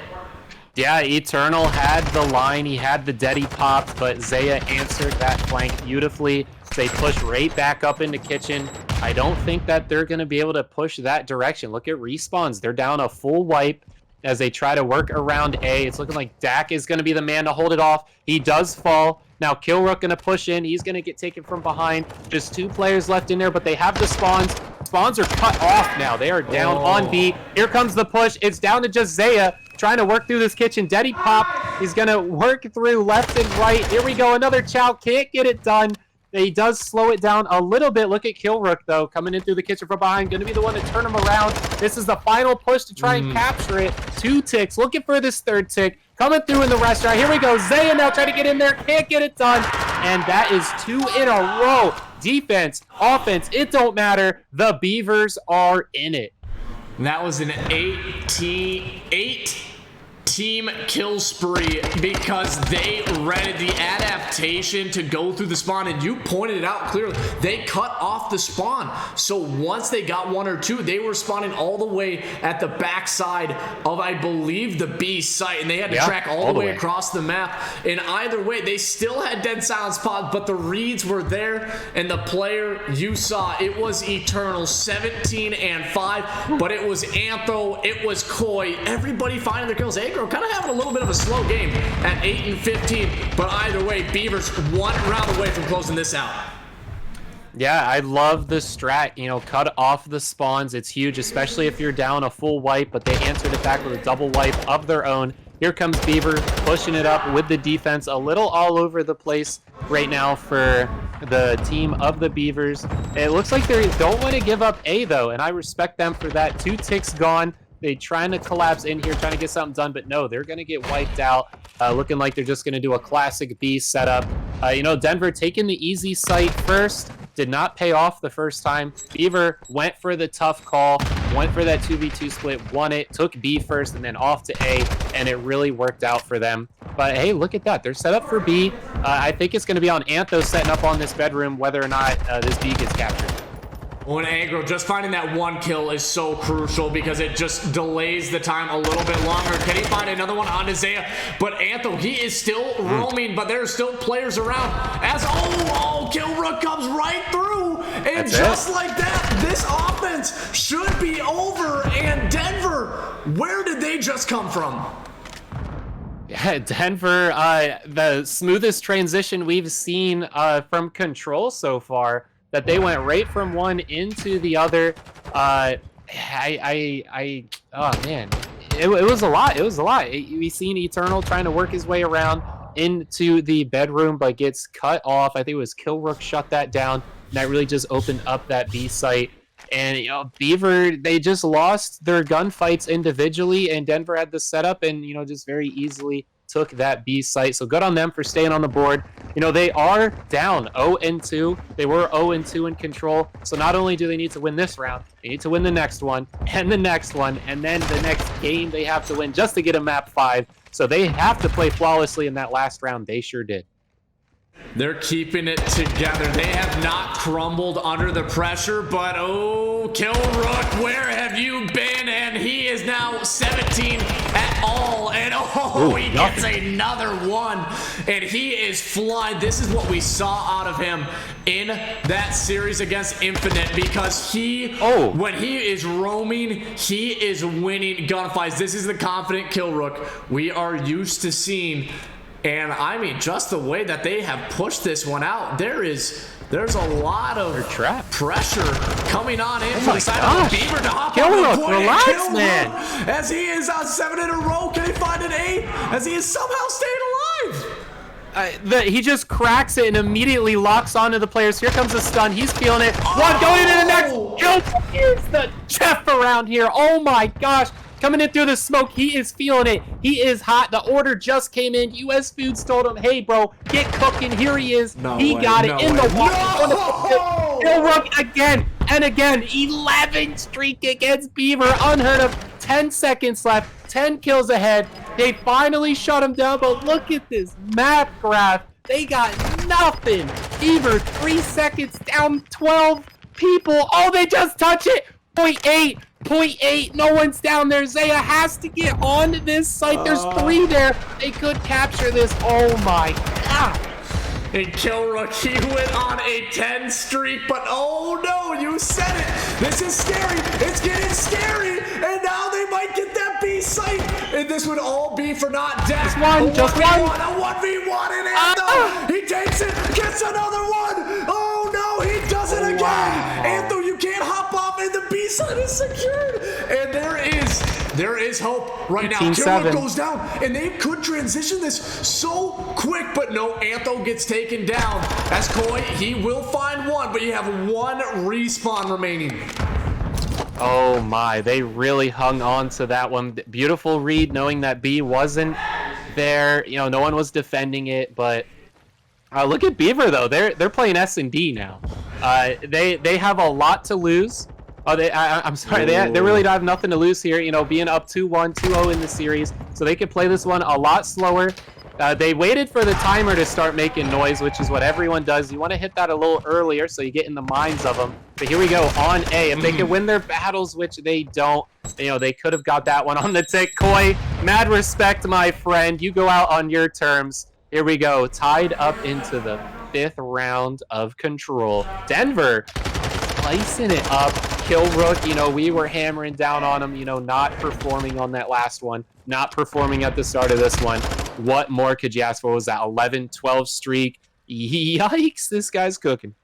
Yeah, Eternal had the line, he had the dead, he popped, but Zaya answered that flank beautifully. They push right back up into kitchen. I don't think that they're going to be able to push that direction. Look at respawns. They're down a full wipe as they try to work around A. It's looking like Dak is going to be the man to hold it off. He does fall. Now Killrook going to push in. He's going to get taken from behind. Just 2 players left in there, but they have the spawns. Spawns are cut off now. They are down on B. Here comes the push. It's down to just Zaya trying to work through this kitchen. Deddy pop. He's going to work through left and right. Here we go. Another chow. Can't get it done. He does slow it down a little bit. Look at Killrook, though, coming in through the kitchen from behind. Going to be the one to turn him around. This is the final push to try and capture it. 2 ticks. Looking for this 3rd tick. Coming through in the restaurant. Here we go. Zaya now trying to get in there. Can't get it done. And that is 2 in a row. Defense, offense, it don't matter. The Beavers are in it. And that was an 8 team kill spree because they read the adaptation to go through the spawn, and you pointed it out clearly. They cut off the spawn, so once they got 1 or 2, they were spawning all the way at the backside of, I believe, the B site, and they had to track all the way across the map. And either way, they still had dead silence pods, but the reads were there, and the player you saw, it was Eternal, 17-5, but it was Antho, it was Koi, everybody finding their kills. Agro kind of having a little bit of a slow game at 8-15, but either way, BeavR's 1 round away from closing this out. Yeah, I love the strat, you know, cut off the spawns. It's huge, especially if you're down a full wipe, but they answered it back with a double wipe of their own. Here comes BeavR pushing it up with the defense, a little all over the place right now for the team of the Beavers. It looks like they don't want to give up A, though, and I respect them for that. 2 ticks gone. They trying to collapse in here, trying to get something done, but no, they're going to get wiped out. Looking like they're just going to do a classic B setup. You know, Denver taking the easy site first. Did not pay off the first time. BeavR went for the tough call, went for that 2v2 split, won it, took B first, and then off to A, and it really worked out for them. But hey, look at that. They're set up for B. I think it's going to be on Antho setting up on this bedroom whether or not this B gets captured. When aggro, just finding that 1 kill is so crucial because it just delays the time a little bit longer. Can he find another one on Zaya? But Antho, he is still roaming, but there are still players around. As Killrook comes right through, and just like that, this offense should be over. And Denver, where did they just come from? Yeah, Denver, the smoothest transition we've seen from Control so far. That they went right from one into the other. Oh man, it was a lot. It was a lot. We seen Eternal trying to work his way around into the bedroom, but gets cut off. I think it was Killrook shut that down, and that really just opened up that B site. And BeavR, they just lost their gunfights individually, and Denver had the setup, and just very easily took that B site. So good on them for staying on the board. They are down 0-2. They were 0-2 in control. So not only do they need to win this round, they need to win the next one, and the next one, and then the next game they have to win just to get a map 5. So they have to play flawlessly in that last round. They sure did. They're keeping it together. They have not crumbled under the pressure, but Killrook, where have you been? And he is now 17 at all, and he gets another one, and he is flying. This is what we saw out of him in that series against Infinite, because when he is roaming, he is winning gunfights. This is the confident Killrook we are used to seeing. And I mean, just the way that they have pushed this one out, there's a lot of pressure coming on in from the side of BeavR to hop on the point. Relax, man. As he is on 7 in a row, can he find an 8? As he is somehow staying alive. He just cracks it and immediately locks onto the players. Here comes the stun. He's feeling it. One going into the next. Kill. Here's the chef around here. Oh my gosh. Coming in through the smoke, he is feeling it. He is hot. The order just came in. US Foods told him, hey, bro, get cooking. Here he is. He got it in the water. Killrook again and again. 11 streak against BeavR. Unheard of. 10 seconds left. 10 kills ahead. They finally shut him down, but look at this map graph. They got nothing. BeavR, 3 seconds down, 12 people. Oh, they just touch it. 0.8. No one's down there. Zaya has to get on this site. There's 3 there. They could capture this. Oh my god. And Killrook, he went on a 10 streak, but oh no, you said it. This is scary. It's getting scary. And now they might get that B site. And this would all be for not death. Just one. A 1v1 and Antho. He takes it, gets another one. Oh no, he does it again. Antho, you can't hop off, and the B site is secured. And there is hope right now. Killrook goes down, and they could transition this so quick, but no, Antho gets taken down. As Koi, he will find one, but you have 1 respawn remaining. Oh my, they really hung on to that one. Beautiful read, knowing that B wasn't there. No one was defending it, but look at BeavR though. They're playing S&D now. They have a lot to lose. I'm sorry, they really don't have nothing to lose here, being up 2-1, 2-0 in the series, so they could play this one a lot slower. They waited for the timer to start making noise, which is what everyone does. You want to hit that a little earlier so you get in the minds of them. But here we go on A. If they can win their battles, which they don't, they could have got that one on the tick. Koi, mad respect, my friend. You go out on your terms. Here we go, tied up into the 5th round of Control. Denver slicing it up. Killrook, we were hammering down on him, not performing on that last one, not performing at the start of this one. What more could you ask for? What was that 11-12 streak? Yikes, this guy's cooking.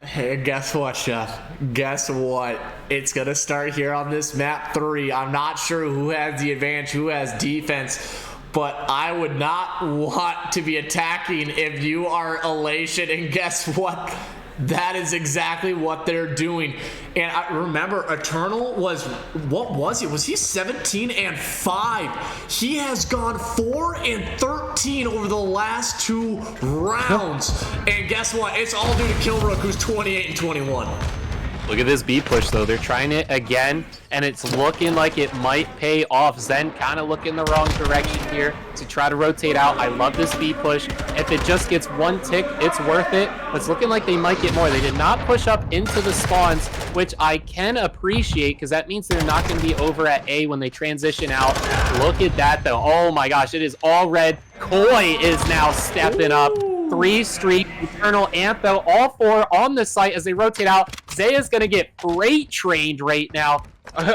Hey, guess what, Chef? Guess what? It's going to start here on this map 3. I'm not sure who has the advantage, who has defense, but I would not want to be attacking if you are Elation, and guess what? That is exactly what they're doing. And I remember Eternal was, what was he? Was he 17-5? He has gone 4-13 over the last 2 rounds. And guess what? It's all due to Killrook, who's 28-21. Look at this B push though. They're trying it again, and it's looking like it might pay off. Zen kind of looking the wrong direction here to try to rotate out. I love this B push. If it just gets 1 tick, it's worth it. It's looking like they might get more. They did not push up into the spawns, which I can appreciate because that means they're not going to be over at A when they transition out. Look at that though. Oh my gosh, it is all red. Koi is now stepping up. 3 streak, Eternal, Antho, all 4 on the site as they rotate out. Zaya's going to get freight trained right now.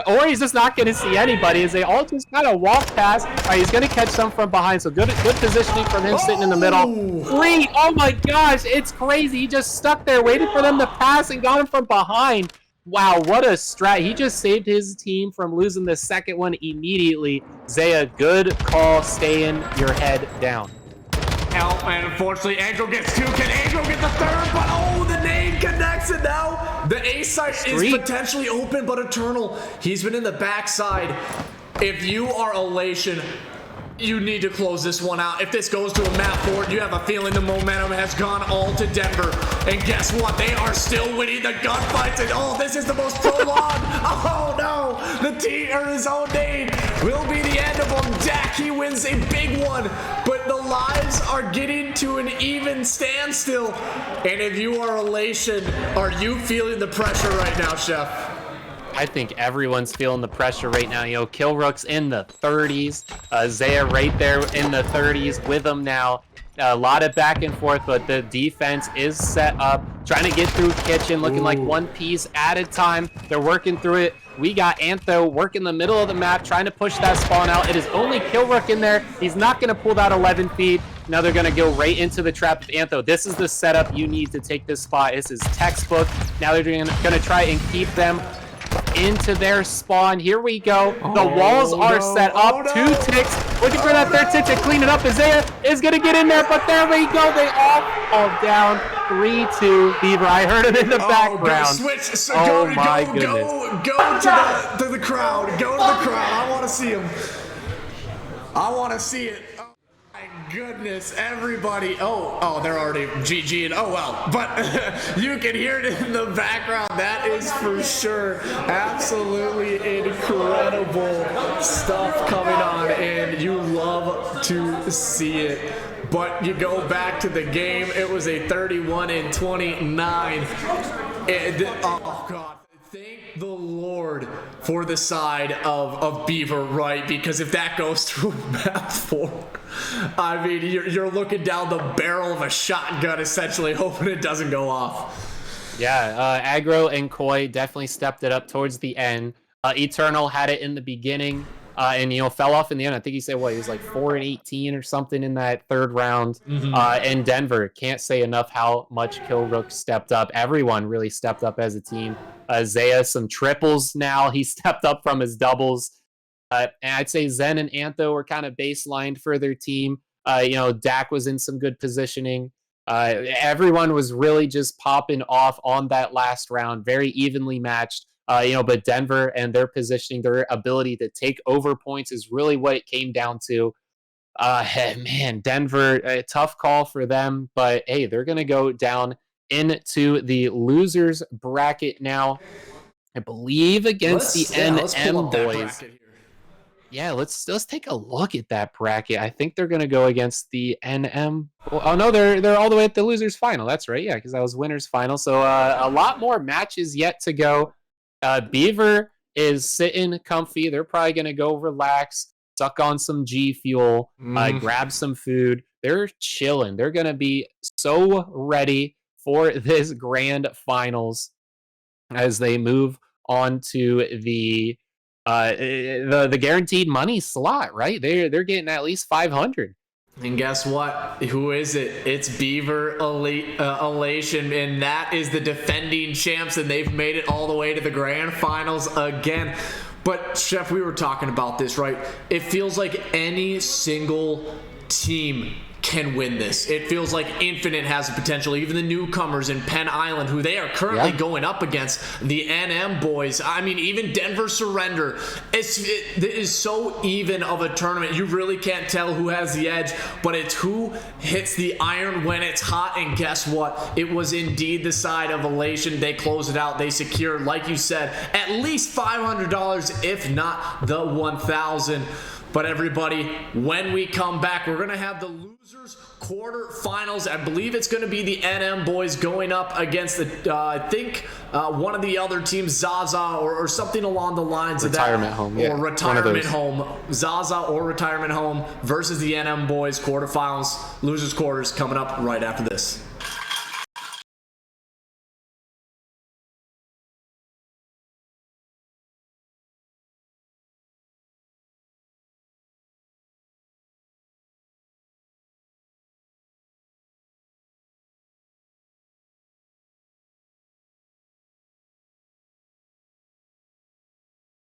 Or he's just not going to see anybody as they all just kind of walk past. All right, he's going to catch some from behind, so good positioning from him sitting in the middle. 3, oh my gosh, it's crazy. He just stuck there, waited for them to pass and got him from behind. Wow, what a strat. He just saved his team from losing the second one immediately. Zaya, good call, staying your head down. Oh, and unfortunately, Angel gets 2. Can Angel get the 3rd? But oh, the nade connects, and now the A site is potentially open, but Eternal, he's been in the backside. If you are Elation, you need to close this one out. If this goes to a map board, you have a feeling the momentum has gone all to Denver. And guess what? They are still winning the gunfights. And oh, this is the most prolonged. Oh no, the T or his own name will be the end of him. Dak, he wins a big one, but the lives are getting to an even standstill. And if you are Elation, are you feeling the pressure right now, Chef? I think everyone's feeling the pressure right now. You know, Killrook's in the 30s. Zaya right there in the 30s with him now. A lot of back and forth, but the defense is set up. Trying to get through Kitchen, looking like one piece at a time. They're working through it. We got Antho working the middle of the map, trying to push that spawn out. It is only Killrook in there. He's not going to pull that 11 feed. Now they're going to go right into the trap of Antho. This is the setup you need to take this spot. This is textbook. Now they're going to try and keep them into their spawn. Here we go. The walls are set up. 2 ticks. Looking for that 3rd tick to clean it up. Isaiah is going to get in there, but there we go. They all fall down. 3-2 BeavR. I heard it in the background. Go switch. Oh my goodness. Go to the crowd. Go to the crowd. I want to see him. I want to see it. My goodness, everybody. Oh, they're already GG'ing. Oh, well. But you can hear it in the background. That is for sure absolutely incredible stuff coming on, and you love to see it. But you go back to the game. It was a 31-29. Oh, God. Thank the Lord for the side of BeavR, right? Because if that goes to map 4, I mean, you're looking down the barrel of a shotgun, essentially, hoping it doesn't go off. Yeah, Aggro and Koi definitely stepped it up towards the end. Eternal had it in the beginning, and, you know, fell off in the end. I think he said, what, he was like 4-18 or something in that 3rd round. And Denver, can't say enough how much Killrook stepped up. Everyone really stepped up as a team. Zaya, some triples now. He stepped up from his doubles. And I'd say Zen and Antho were kind of baselined for their team. You know, Dak was in some good positioning. Everyone was really just popping off on that last round. Very evenly matched. You know, but Denver and their positioning, their ability to take over points is really what it came down to. Man, Denver, a tough call for them, but hey, they're going to go down into the losers bracket now. I believe against the NM boys. Yeah, let's take a look at that bracket. I think they're going to go against the NM. Oh no, they're all the way at the losers final. That's right. Yeah, because that was winners final. So a lot more matches yet to go. BeavR is sitting comfy. They're probably going to go relax, suck on some G Fuel, grab some food. They're chilling. They're going to be so ready for this grand finals as they move on to the guaranteed money slot, right? They're getting at least 500. And guess what? Who is it? It's BeavR Elation, and that is the defending champs, and they've made it all the way to the grand finals again. But, Chef, we were talking about this, right? It feels like any single team can win this. It feels like Infinite has the potential. Even the newcomers in Penn Island, who they are currently going up against, the NM boys. I mean, even Denver Surrender. It is so even of a tournament. You really can't tell who has the edge, but it's who hits the iron when it's hot. And guess what? It was indeed the side of Elation. They close it out. They secure, like you said, at least $500, if not the 1,000. But everybody, when we come back, we're going to have the losers quarterfinals. I believe it's going to be the NM boys going up against the, I think, one of the other teams, Zaza or something along the lines of that. Retirement home, yeah. Or retirement home. Zaza or retirement home versus the NM boys quarterfinals. Losers quarters coming up right after this.